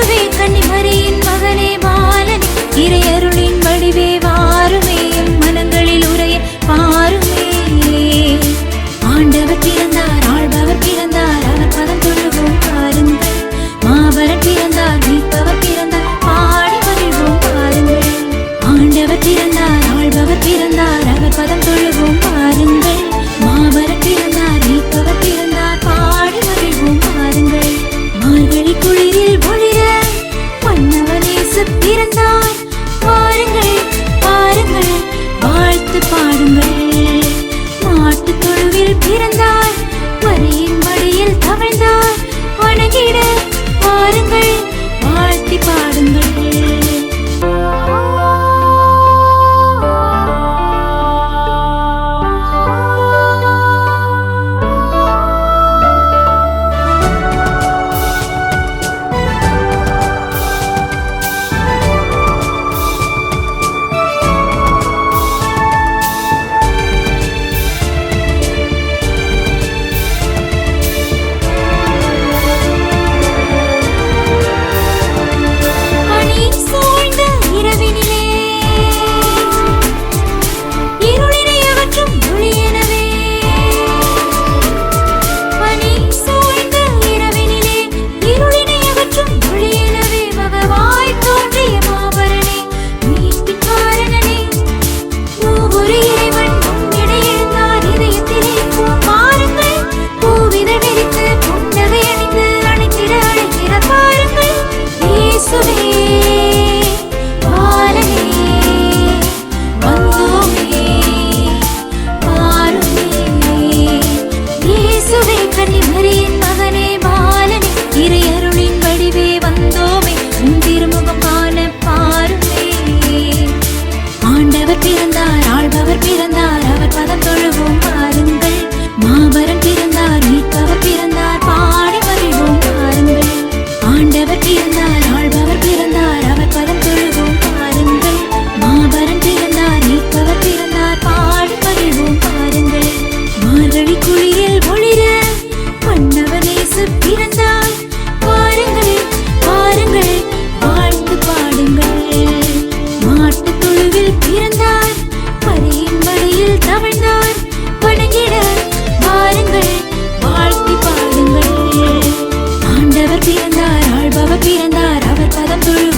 இயேசுவே கன்னிமரியின் மகனே பாலனே இறையருளின் வடிவே வாருமே எம் மனங்களில் உரைய பாருமே. ஆண்டவர் பிறந்தார் ஆள்பவர் பிறந்தார் அவர் பதம் தொழுவோம் பாருங்கள். மாபரன் பிறந்தார் மீட்பவர் பிறந்தார் பாடி மகிழ்வோம் பாருங்கள். ஆண்டவர் பிறந்தார் ஆள்பவர் பிறந்தார் அவர் பதம் தொழுவோம் பாருங்கள். மாபரன் பிறந்தார் மீட்பவர் பிறந்தார் பாடி மகிழ்வோம் பாருங்கள். மார்கழி குளிரில் ஒளிர மன்னவன் இயேசு பிறந்தார் பாருங்கள் பாருங்கள் வாழ்த்து பாடுங்கள். மாட்டுத் தொழுவில் பிறந்தார் மரியின் மடியில் தவழ்ந்தார் வணங்கிட பாருங்கள் வாழ்த்தி பாடுங்கள். பிறந்தார் ஆள்பவர் பிறந்தார் அவர் பதம் தொழுவோம் பாருங்கள். மாபரன் பிறந்தார் மீட்பவர் பிறந்தார் பாடி மகிழ்வோம் பாருங்கள். ஆண்டவர் பிறந்தார் ஆள்பவர் பிறந்தார் அவர் பதம் தொழுவோம் பாருங்கள். மாபரன் பிறந்தார் மீட்பவர் பிறந்தார் பாடி மகிழ்வோம் பாருங்கள். மார்கழி குளிரில் ஒளிர மன்னவன் இயேசு பிறந்தார் பாருங்கள் பாருங்கள் வாழ்த்து பாடுங்கள். மாட்டுத் தொழுவில் பிறந்தார் மரியின் மடியில் தவழ்ந்தார் வணங்கிட பாருங்கள் வாழ்த்தி பாடுங்கள். ஆண்டவர் பிறந்தார் ஆள்பவர் பிறந்தார் அவர் பதம் தொழு